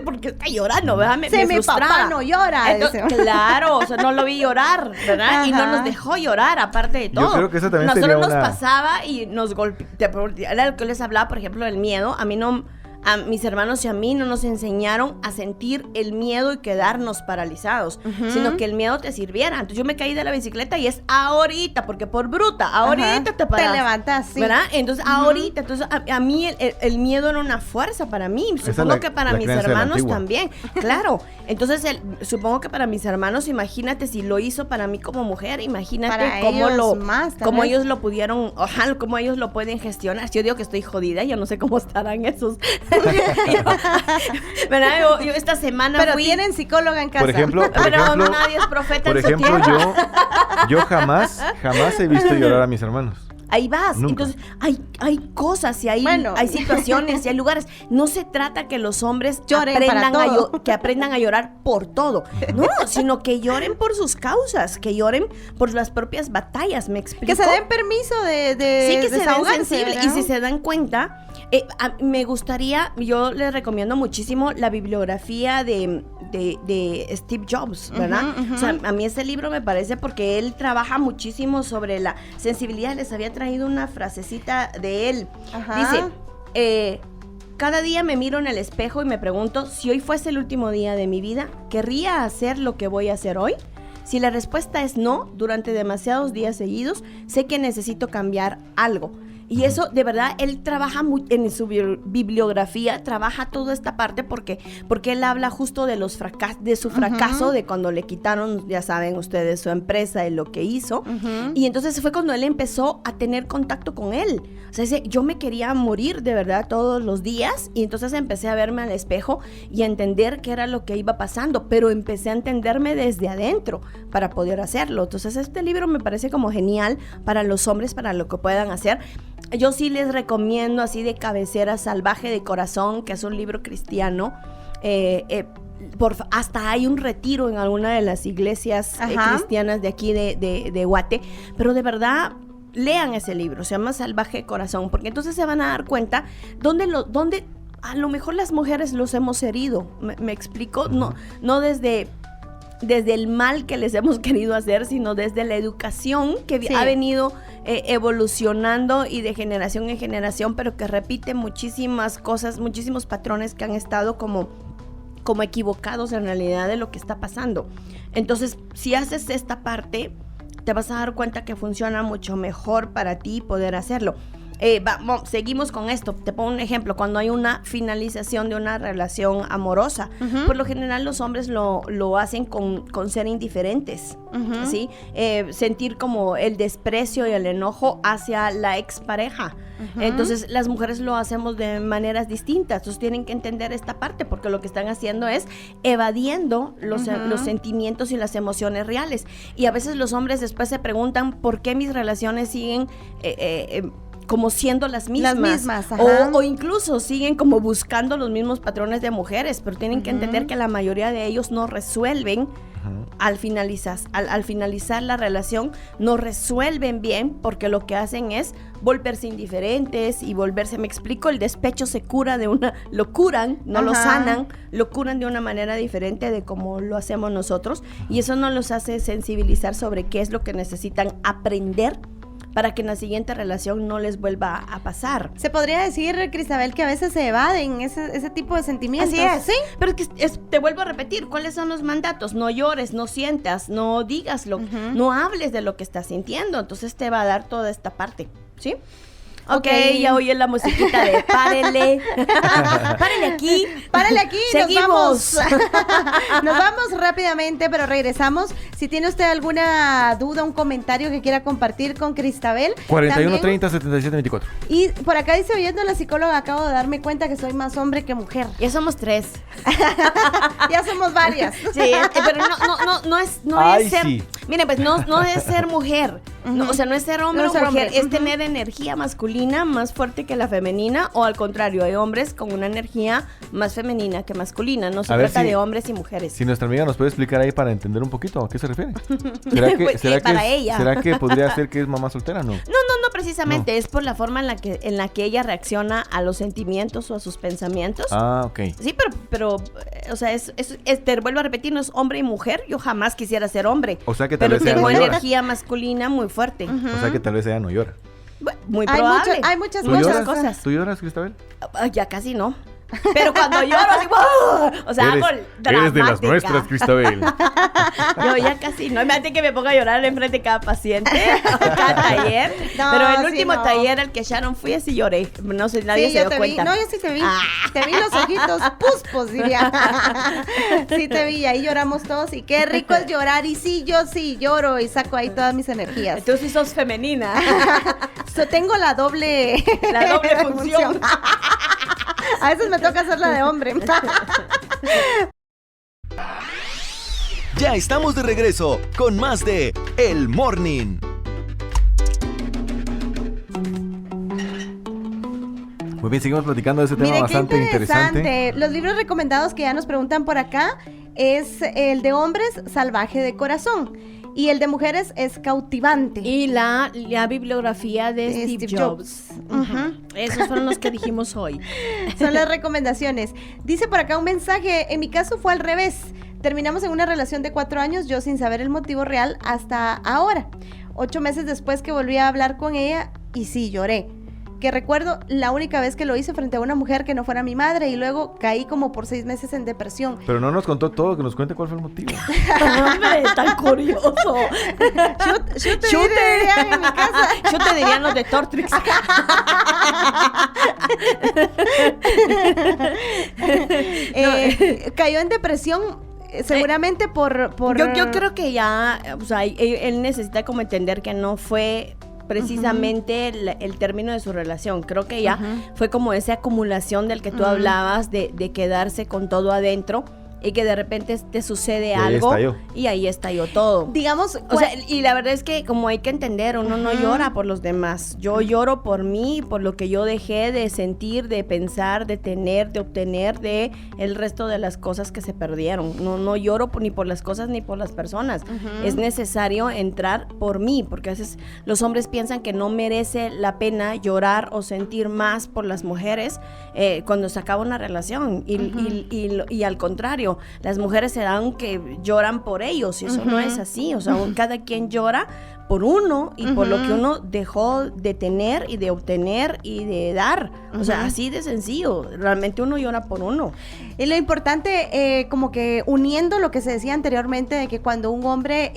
Speaker 3: ¿por qué está llorando? ¿Verdad? Me frustraba.
Speaker 2: Mi papá no llora.
Speaker 3: Entonces, claro, o sea, no lo vi llorar, ¿verdad? Y no nos dejó llorar, aparte de todo.
Speaker 4: Yo creo que eso también
Speaker 3: Nosotros
Speaker 4: sería
Speaker 3: nos pasaba y nos golpeaba. Era lo que les hablaba, por ejemplo, del miedo. A mis hermanos y a mí no nos enseñaron a sentir el miedo y quedarnos paralizados, sino que el miedo te sirviera. Entonces yo me caí de la bicicleta y es ahorita, porque por bruta, ahorita te paras.
Speaker 2: Te levantas, sí.
Speaker 3: ¿Verdad? Entonces ahorita, entonces a mí el miedo era una fuerza para mí, supongo que para mis hermanos también, claro. Entonces supongo que para mis hermanos, imagínate si lo hizo para mí como mujer, imagínate cómo ellos lo pudieron, cómo ellos lo pueden gestionar. Yo digo que estoy jodida, yo no sé cómo estarán esos. ¿Verdad? Yo esta semana
Speaker 2: pero tienen psicóloga en casa.
Speaker 4: Por ejemplo,
Speaker 3: nadie es profeta en su
Speaker 4: ejemplo,
Speaker 3: tierra.
Speaker 4: yo jamás he visto llorar a mis hermanos.
Speaker 3: Ahí vas.
Speaker 4: Nunca.
Speaker 3: Entonces, hay cosas y hay situaciones y hay lugares. No se trata que los hombres aprendan a llorar por todo. No, sino que lloren por sus causas, que lloren por las propias batallas, ¿me explico?
Speaker 2: Que se den permiso de
Speaker 3: sí, que se den sensibles.
Speaker 2: ¿verdad?
Speaker 3: Y si se dan cuenta, me gustaría, yo les recomiendo muchísimo la bibliografía de Steve Jobs, ¿verdad? O sea, a mí ese libro me parece porque él trabaja muchísimo sobre la sensibilidad. Les había traído una frasecita de él. Dice, cada día me miro en el espejo y me pregunto, si hoy fuese el último día de mi vida, ¿querría hacer lo que voy a hacer hoy? Si la respuesta es no, durante demasiados días seguidos, sé que necesito cambiar algo. Y eso, de verdad, él trabaja en su bibliografía, trabaja toda esta parte porque él habla justo de su fracaso, de cuando le quitaron, ya saben ustedes, su empresa y lo que hizo. Y entonces fue cuando él empezó a tener contacto con él. O sea, dice, yo me quería morir de verdad todos los días y entonces empecé a verme al espejo y a entender qué era lo que iba pasando, pero empecé a entenderme desde adentro para poder hacerlo. Entonces este libro me parece como genial para los hombres, para lo que puedan hacer. Yo sí les recomiendo así de cabecera Salvaje de Corazón, que es un libro cristiano. Hasta hay un retiro en alguna de las iglesias cristianas de aquí de Guate. Pero de verdad, lean ese libro, se llama Salvaje de Corazón, porque entonces se van a dar cuenta dónde a lo mejor las mujeres los hemos herido. ¿Me explico? No desde el mal que les hemos querido hacer, sino desde la educación que ha venido evolucionando y de generación en generación, pero que repite muchísimas cosas, muchísimos patrones que han estado como equivocados en realidad de lo que está pasando. Entonces, si haces esta parte, te vas a dar cuenta que funciona mucho mejor para ti poder hacerlo. Seguimos con esto. Te pongo un ejemplo. Cuando hay una finalización de una relación amorosa, por lo general los hombres lo hacen con ser indiferentes, ¿sí? Sentir como el desprecio y el enojo hacia la expareja. Entonces las mujeres lo hacemos de maneras distintas. Entonces tienen que entender esta parte, porque lo que están haciendo es evadiendo los sentimientos y las emociones reales. Y a veces los hombres después se preguntan por qué mis relaciones siguen como siendo las mismas, o incluso siguen como buscando los mismos patrones de mujeres, pero tienen que entender que la mayoría de ellos no resuelven al finalizar la relación, no resuelven bien, porque lo que hacen es volverse indiferentes y volverse, me explico, el despecho se cura lo curan, no lo sanan, lo curan de una manera diferente de como lo hacemos nosotros, y eso no los hace sensibilizar sobre qué es lo que necesitan aprender para que en la siguiente relación no les vuelva a pasar.
Speaker 2: Se podría decir, Cristabel, que a veces se evaden ese tipo de sentimientos.
Speaker 3: Así es.
Speaker 2: ¿Sí?
Speaker 3: Pero es que te vuelvo a repetir, ¿cuáles son los mandatos? No llores, no sientas, no digas no hables de lo que estás sintiendo. Entonces te va a dar toda esta parte, ¿sí? Ok, ya oye la musiquita de párele. Párele aquí.
Speaker 2: Seguimos. Nos vamos rápidamente, pero regresamos. Si tiene usted alguna duda, un comentario que quiera compartir con Cristabel.
Speaker 4: 41 30 77 24.
Speaker 2: Y por acá dice, oyendo a la psicóloga, acabo de darme cuenta que soy más hombre que mujer.
Speaker 3: Ya somos 3.
Speaker 2: Ya somos varias.
Speaker 3: Sí, pero no es ser.
Speaker 4: Sí.
Speaker 3: Miren, pues no es ser mujer. No, o sea, no es ser hombre o mujer, es tener energía masculina más fuerte que la femenina, o al contrario, hay hombres con una energía más femenina que masculina. No se trata de hombres y mujeres.
Speaker 4: Si nuestra amiga nos puede explicar ahí para entender un poquito a qué se refiere. ¿Será que podría ser que es mamá soltera? No,
Speaker 3: precisamente. Es por la forma en la que ella reacciona a los sentimientos o a sus pensamientos.
Speaker 4: Ah, ok.
Speaker 3: Sí, pero o sea, te vuelvo a repetir, no es hombre y mujer. Yo jamás quisiera ser hombre.
Speaker 4: O sea que tal vez
Speaker 3: tengo energía masculina muy fuerte.
Speaker 4: O sea que tal vez ella no llora.
Speaker 3: Muy probable.
Speaker 2: Hay muchas
Speaker 3: cosas.
Speaker 4: ¿Tú lloras, Cristabel?
Speaker 3: Ya casi no. Pero cuando lloro, así, ¡wow! O sea, hago dramática.
Speaker 4: Eres de las nuestras, Cristabel.
Speaker 3: Yo ya casi no. Imagínate que me ponga a llorar enfrente de cada paciente, cada taller. No, pero el último taller al que Sharon fui, así lloré. No sé, nadie se dio cuenta.
Speaker 2: No, yo sí te vi. Te vi los ojitos puspos, diría. Sí te vi, ahí lloramos todos. Y qué rico es llorar. Y sí, yo sí lloro y saco ahí todas mis energías.
Speaker 3: Tú sí sos femenina.
Speaker 2: Tengo la doble
Speaker 3: función.
Speaker 2: A veces me toca hacer la de hombre.
Speaker 1: Ya estamos de regreso con más de El Morning.
Speaker 4: Muy bien, seguimos platicando de ese tema bastante interesante.
Speaker 2: Los libros recomendados que ya nos preguntan por acá es el de hombres, Salvaje de Corazón. Y el de mujeres es Cautivante.
Speaker 3: Y la bibliografía de Steve Jobs. Esos fueron los que dijimos hoy.
Speaker 2: Son las recomendaciones. Dice por acá un mensaje, en mi caso fue al revés. Terminamos en una relación de 4 años, yo sin saber el motivo real hasta ahora. 8 meses después que volví a hablar con ella y sí, lloré. Que recuerdo la única vez que lo hice frente a una mujer que no fuera mi madre, y luego caí como por 6 meses en depresión.
Speaker 4: Pero no nos contó todo, que nos cuente cuál fue el motivo.
Speaker 3: Hombre, tan curioso.
Speaker 2: Yo te diría en mi casa.
Speaker 3: Yo te diría los de Tortrix.
Speaker 2: Cayó en depresión. Seguramente por...
Speaker 3: Yo creo que ya, o sea, él necesita como entender que no fue precisamente el término de su relación. Creo que ya fue como esa acumulación del que tú hablabas, de quedarse con todo adentro, y que de repente te sucede algo y ahí estalló todo.
Speaker 2: Digamos,
Speaker 3: o sea, y la verdad es que como hay que entender, uno no llora por los demás. Yo lloro por mí, por lo que yo dejé de sentir, de pensar, de tener, de obtener, de el resto de las cosas que se perdieron. No lloro ni por las cosas ni por las personas. Es necesario entrar por mí, porque a veces los hombres piensan que no merece la pena llorar o sentir más por las mujeres cuando se acaba una relación. Y al contrario, las mujeres se dan que lloran por ellos, y eso no es así. O sea, cada quien llora por uno y por lo que uno dejó de tener y de obtener y de dar. O sea, así de sencillo. Realmente uno llora por uno.
Speaker 2: Y lo importante, como que uniendo lo que se decía anteriormente, de que cuando un hombre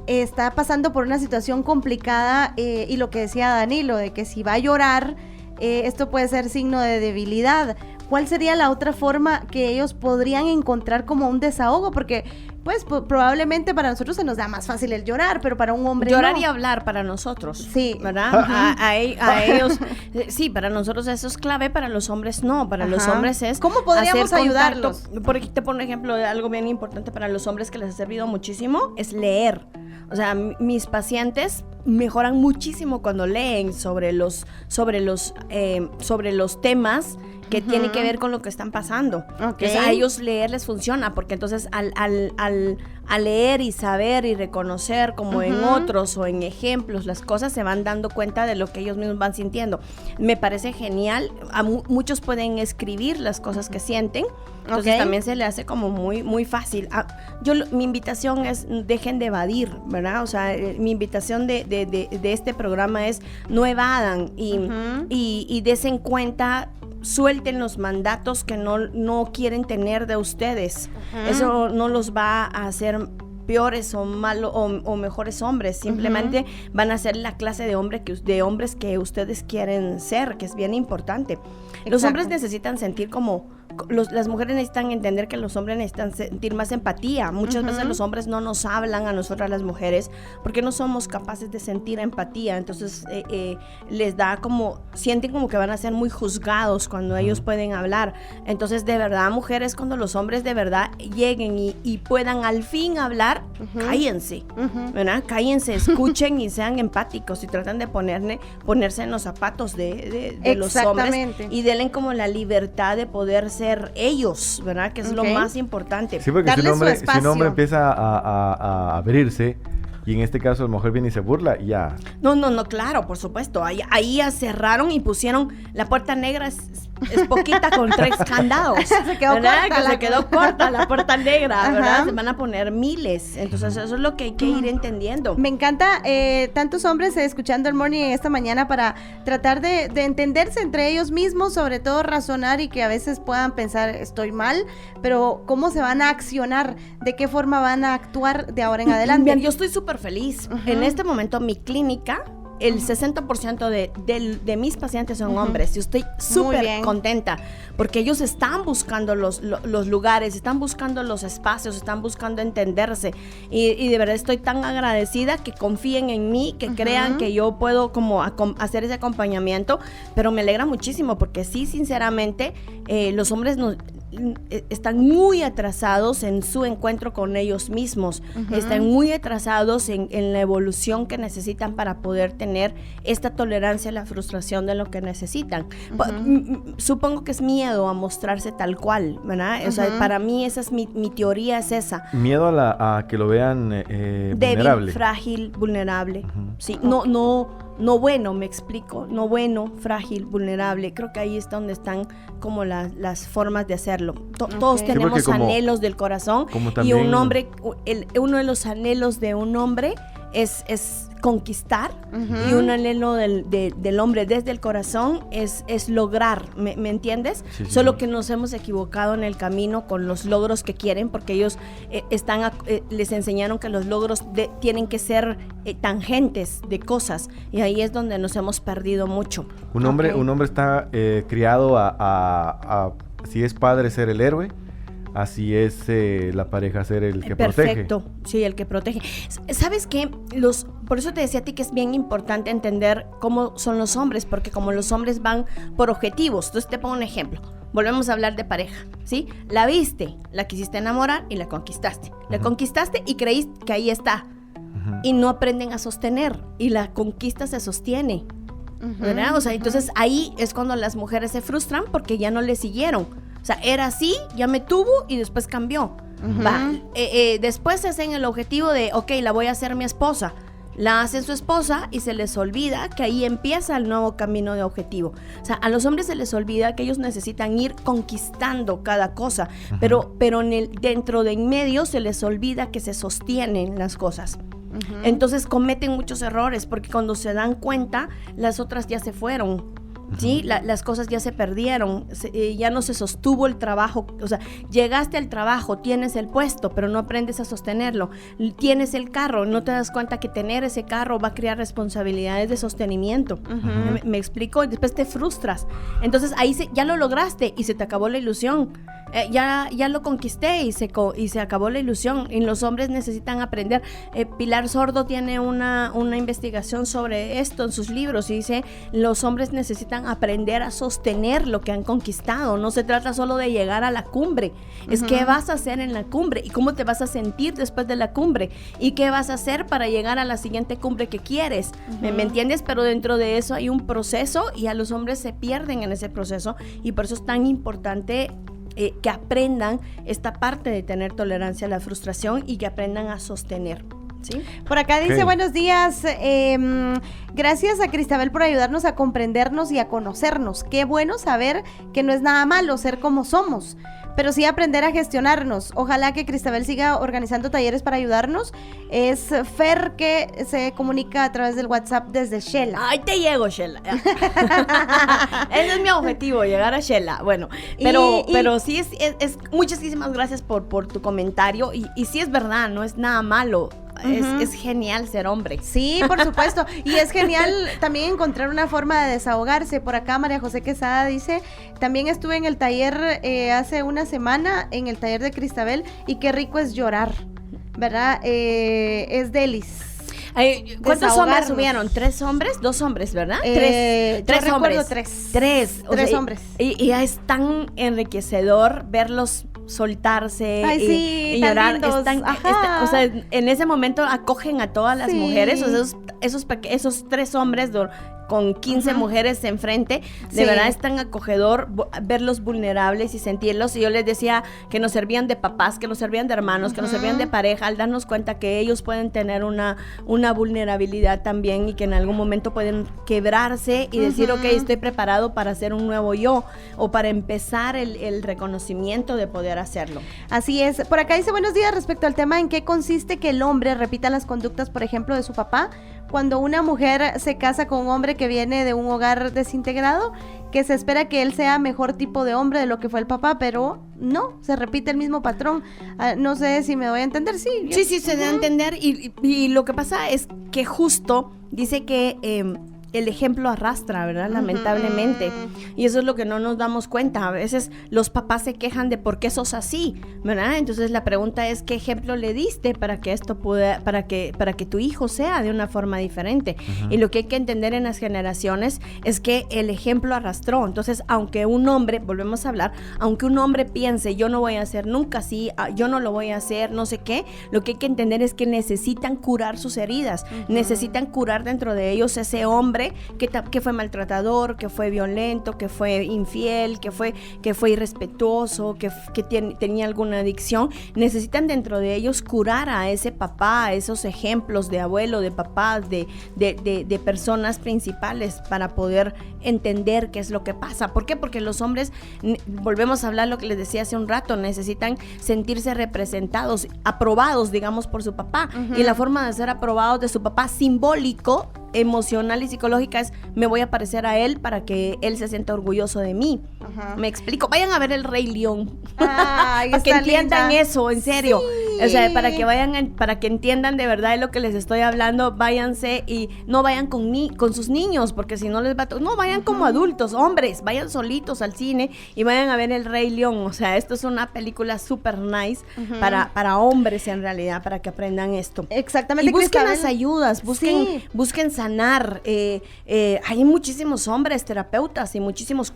Speaker 2: está pasando por una situación complicada y lo que decía Danilo, de que si va a llorar, esto puede ser signo de debilidad. ¿Cuál sería la otra forma que ellos podrían encontrar como un desahogo? Porque pues probablemente para nosotros se nos da más fácil el llorar, pero para un hombre
Speaker 3: llorar
Speaker 2: no.
Speaker 3: y hablar para nosotros,
Speaker 2: sí,
Speaker 3: ¿verdad? A ellos, sí, para nosotros eso es clave, para los hombres no, para los hombres es
Speaker 2: ¿cómo podríamos ayudarlos?
Speaker 3: Por aquí te pongo un ejemplo de algo bien importante para los hombres que les ha servido muchísimo, es leer. O sea, mis pacientes mejoran muchísimo cuando leen sobre los temas que tienen que ver con lo que están pasando.
Speaker 2: Okay.
Speaker 3: Entonces, a ellos leer les funciona, porque entonces al leer y saber y reconocer como en otros o en ejemplos las cosas, se van dando cuenta de lo que ellos mismos van sintiendo. Me parece genial. Muchos pueden escribir las cosas que sienten, entonces también se le hace como muy, muy fácil. Mi invitación es, dejen de evadir, ¿verdad? O sea, mi invitación de este programa es no evadan y desen cuenta, suelten los mandatos que no quieren tener de ustedes. Eso no los va a hacer peores o malos o mejores hombres, simplemente van a ser la clase de hombres que ustedes quieren ser, que es bien importante. Exacto. Los hombres necesitan sentir como las mujeres necesitan entender que los hombres necesitan sentir más empatía. Muchas veces los hombres no nos hablan a nosotras las mujeres porque no somos capaces de sentir empatía, entonces les da como, sienten como que van a ser muy juzgados cuando ellos pueden hablar. Entonces, de verdad, mujeres, cuando los hombres de verdad lleguen y puedan al fin hablar, cállense, ¿verdad? Cállense, escuchen y sean empáticos y tratan de ponerse en los zapatos de los hombres y denle como la libertad de poder ser ellos, ¿verdad? Que es lo más importante.
Speaker 4: Sí, porque si un hombre empieza a abrirse, y en este caso la mujer viene y se burla, y ya.
Speaker 3: No, claro, por supuesto. Ahí ya cerraron y pusieron la puerta negra, es poquita con 3 candados.
Speaker 2: Se quedó corta
Speaker 3: la puerta negra, ¿verdad? Se van a poner miles. Entonces eso es lo que hay que ir entendiendo.
Speaker 2: Me encanta tantos hombres escuchando el Morning esta mañana para tratar de entenderse entre ellos mismos, sobre todo razonar y que a veces puedan pensar estoy mal, pero cómo se van a accionar, de qué forma van a actuar de ahora en adelante.
Speaker 3: Bien, yo estoy súper feliz. En este momento mi clínica, el 60% de mis pacientes son hombres. Yo estoy súper contenta porque ellos están buscando los lugares, están buscando los espacios, están buscando entenderse y de verdad estoy tan agradecida que confíen en mí, que crean que yo puedo como hacer ese acompañamiento, pero me alegra muchísimo porque sí, sinceramente, los hombres están muy atrasados en su encuentro con ellos mismos, están muy atrasados en la evolución que necesitan para poder tener esta tolerancia a la frustración de lo que necesitan. Supongo que es miedo a mostrarse tal cual, ¿verdad? O sea, para mí esa es mi teoría, es esa.
Speaker 4: Miedo a que lo vean
Speaker 3: débil,
Speaker 4: vulnerable.
Speaker 3: Frágil, vulnerable. Sí, no bueno, me explico, no bueno, frágil, vulnerable. Creo que ahí está donde están como las formas de hacerlo. Todos tenemos anhelos del corazón y un hombre, uno de los anhelos de un hombre es conquistar y un anhelo del hombre desde el corazón es lograr, ¿me entiendes? Sí, Solo que nos hemos equivocado en el camino con los logros que quieren porque ellos les enseñaron que los logros tienen que ser tangentes de cosas y ahí es donde nos hemos perdido mucho.
Speaker 4: Un hombre está criado a si es padre ser el héroe, así es la pareja ser el que protege.
Speaker 3: Perfecto, sí, el que protege. ¿Sabes qué? Por eso te decía a ti que es bien importante entender cómo son los hombres, porque como los hombres van por objetivos. Entonces te pongo un ejemplo. Volvemos a hablar de pareja, ¿sí? La viste, la quisiste enamorar y la conquistaste. La conquistaste y creíste que ahí está. Y no aprenden a sostener. Y la conquista se sostiene. ¿Verdad? O sea, entonces ahí es cuando las mujeres se frustran porque ya no le siguieron. O sea, era así, ya me tuvo y después cambió. Después se hacen el objetivo de, ok, la voy a hacer mi esposa. La hacen su esposa y se les olvida que ahí empieza el nuevo camino de objetivo. O sea, a los hombres se les olvida que ellos necesitan ir conquistando cada cosa, pero dentro de en medio se les olvida que se sostienen las cosas. Entonces cometen muchos errores porque cuando se dan cuenta, las otras ya se fueron. ¿sí? Las cosas ya se perdieron, ya no se sostuvo el trabajo, o sea, llegaste al trabajo, tienes el puesto, pero no aprendes a sostenerlo, tienes el carro, no te das cuenta que tener ese carro va a crear responsabilidades de sostenimiento. ¿Me explico? Y después te frustras, entonces ahí ya lo lograste y se te acabó la ilusión. Ya lo conquisté y se acabó la ilusión. Y los hombres necesitan aprender. Pilar Sordo tiene una investigación sobre esto en sus libros y dice, los hombres necesitan aprender a sostener lo que han conquistado. No se trata solo de llegar a la cumbre, es qué vas a hacer en la cumbre y cómo te vas a sentir después de la cumbre y qué vas a hacer para llegar a la siguiente cumbre que quieres. ¿Me entiendes? Pero dentro de eso hay un proceso y a los hombres se pierden en ese proceso, y por eso es tan importante que aprendan esta parte de tener tolerancia a la frustración y que aprendan a sostener. ¿Sí?
Speaker 2: Por acá dice, buenos días, gracias a Cristabel por ayudarnos a comprendernos y a conocernos. Qué bueno saber que no es nada malo ser como somos, pero sí aprender a gestionarnos. Ojalá que Cristabel siga organizando talleres para ayudarnos. Es Fer, que se comunica a través del WhatsApp desde Shela.
Speaker 3: ¡Ay, te llego, Shela! Ese es mi objetivo, llegar a Shela. Bueno, pero sí es muchísimas gracias por tu comentario. Y sí es verdad, no es nada malo. Es genial ser hombre.
Speaker 2: Sí, por supuesto. Y es genial también encontrar una forma de desahogarse. Por acá María José Quesada dice, también estuve en el taller hace una semana, en el taller de Cristabel, y qué rico es llorar, ¿verdad? Es delis.
Speaker 3: ¿Cuántos hombres subieron? ¿3 hombres? 2 hombres, ¿verdad? Tres hombres. Tres
Speaker 2: hombres.
Speaker 3: Y es tan enriquecedor verlos soltarse y llorar. O sea, en ese momento acogen a todas las mujeres, o sea, esos 3 hombres con 15 mujeres enfrente, de verdad es tan acogedor verlos vulnerables y sentirlos. Y yo les decía que nos servían de papás, que nos servían de hermanos, que nos servían de pareja, al darnos cuenta que ellos pueden tener una vulnerabilidad también, y que en algún momento pueden quebrarse y decir, ok, estoy preparado para hacer un nuevo yo, o para empezar el reconocimiento de poder hacerlo.
Speaker 2: Así es. Por acá dice, buenos días, respecto al tema en qué consiste que el hombre repita las conductas, por ejemplo, de su papá. Cuando una mujer se casa con un hombre que viene de un hogar desintegrado, que se espera que él sea mejor tipo de hombre de lo que fue el papá, pero no, se repite el mismo patrón. No sé si me doy a entender. Sí,
Speaker 3: se da a entender, y lo que pasa es que justo dice que el ejemplo arrastra, ¿verdad? Lamentablemente. Y eso es lo que no nos damos cuenta. A veces los papás se quejan de por qué sos así, ¿verdad? Entonces la pregunta es, ¿qué ejemplo le diste para que esto pueda, para que tu hijo sea de una forma diferente? Y lo que hay que entender en las generaciones es que el ejemplo arrastró. Entonces, aunque un hombre, volvemos a hablar, aunque un hombre piense, yo no voy a hacer nunca así, yo no lo voy a hacer, no sé qué, lo que hay que entender es que necesitan curar sus heridas, necesitan curar dentro de ellos ese hombre que fue maltratador, que fue violento, que fue infiel, que fue irrespetuoso, que tenía alguna adicción. Necesitan dentro de ellos curar a ese papá, a esos ejemplos de abuelo, de papá, de personas principales, para poder entender qué es lo que pasa. ¿Por qué? Porque los hombres, volvemos a hablar lo que les decía hace un rato, necesitan sentirse representados, aprobados, digamos, por su papá. Y la forma de ser aprobados de su papá, simbólico, emocional y psicológica, es: me voy a parecer a él para que él se sienta orgulloso de mí. Me explico. Vayan a ver El Rey León. Para que entiendan eso, en serio. Sí. O sea, para que entiendan de verdad de lo que les estoy hablando. Váyanse, y no vayan con sus niños, porque si no les va a no, vayan como adultos, hombres, vayan solitos al cine y vayan a ver El Rey León. O sea, esto es una película super nice para hombres, en realidad, para que aprendan esto.
Speaker 2: Exactamente.
Speaker 3: Y busquen las ayudas, busquen sanar. Hay muchísimos hombres terapeutas y muchísimos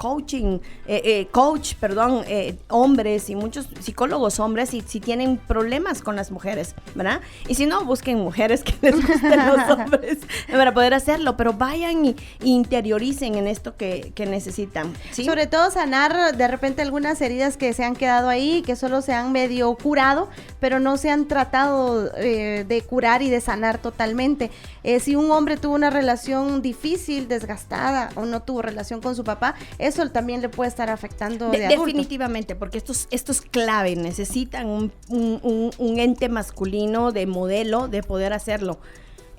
Speaker 3: hombres y muchos psicólogos hombres, si tienen problemas con las mujeres, ¿verdad? Y si no, busquen mujeres que les gusten los hombres para poder hacerlo, pero vayan y interioricen en esto que necesitan, ¿sí?
Speaker 2: Sobre todo sanar de repente algunas heridas que se han quedado ahí, que solo se han medio curado, pero no se han tratado de curar y de sanar totalmente. Si un hombre tuvo una relación difícil, desgastada, o no tuvo relación con su papá, eso también le puede estar afectando de adulto.
Speaker 3: Definitivamente, porque esto es clave. Necesitan un ente masculino de modelo de poder hacerlo.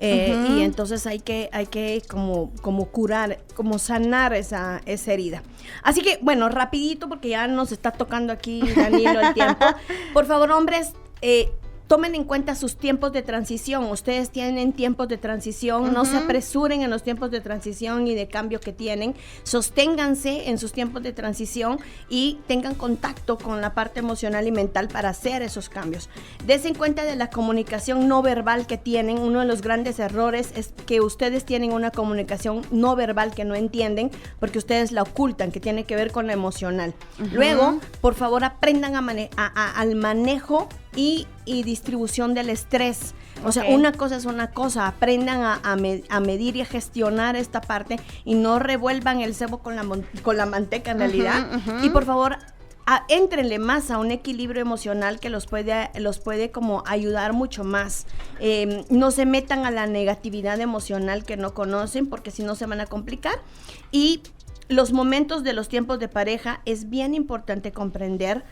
Speaker 3: Y entonces hay que como curar, como sanar esa herida. Así que, bueno, rapidito, porque ya nos está tocando aquí, Danilo, el tiempo. Por favor, hombres, tomen en cuenta sus tiempos de transición. Ustedes tienen tiempos de transición, no se apresuren en los tiempos de transición y de cambio que tienen. Sosténganse en sus tiempos de transición y tengan contacto con la parte emocional y mental para hacer esos cambios. Dense cuenta de la comunicación no verbal que tienen. Uno de los grandes errores es que ustedes tienen una comunicación no verbal que no entienden porque ustedes la ocultan, que tiene que ver con lo emocional. Luego, por favor, aprendan al manejo y distribución del estrés. O sea, una cosa es una cosa. Aprendan a medir y a gestionar esta parte y no revuelvan el cebo con la manteca en realidad. Y por favor, éntrenle más a un equilibrio emocional que los puede como ayudar mucho más. No se metan a la negatividad emocional que no conocen, porque si no se van a complicar. Y los momentos de los tiempos de pareja es bien importante comprender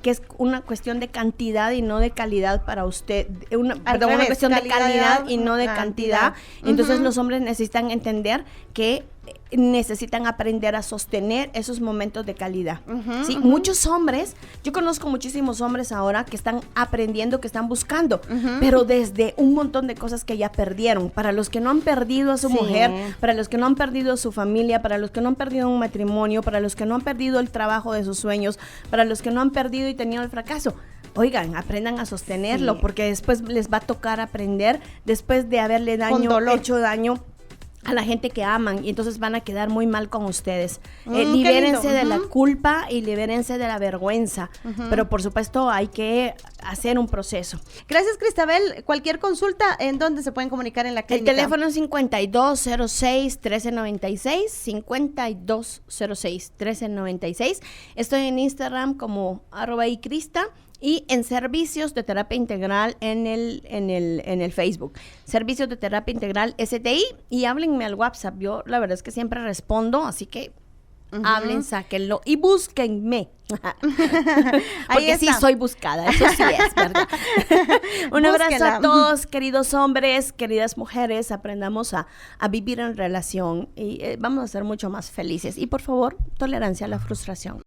Speaker 3: que es una cuestión de cantidad y no de calidad para usted. Una cuestión de calidad y no de cantidad. Entonces los hombres necesitan entender que necesitan aprender a sostener esos momentos de calidad. ¿Sí? Muchos hombres, yo conozco muchísimos hombres ahora que están aprendiendo, que están buscando, pero desde un montón de cosas que ya perdieron. Para los que no han perdido a su mujer, para los que no han perdido a su familia, para los que no han perdido un matrimonio, para los que no han perdido el trabajo de sus sueños, para los que no han perdido y tenido el fracaso. Oigan, aprendan a sostenerlo, porque después les va a tocar aprender, después de haberle hecho daño a la gente que aman, y entonces van a quedar muy mal con ustedes. Libérense de la culpa y libérense de la vergüenza, pero por supuesto hay que hacer un proceso.
Speaker 2: Gracias, Cristabel. Cualquier consulta, ¿en dónde se pueden comunicar en la clínica?
Speaker 3: El teléfono es 5206-1396, 5206-1396. Estoy en Instagram como @icrista. Y en servicios de terapia integral en el Facebook. Servicios de terapia integral STI. Y háblenme al WhatsApp. Yo la verdad es que siempre respondo, así que hablen, sáquenlo y búsquenme. Porque sí soy buscada, eso sí es, ¿verdad? Un abrazo a todos, queridos hombres, queridas mujeres. Aprendamos a vivir en relación y vamos a ser mucho más felices. Y por favor, tolerancia a la frustración.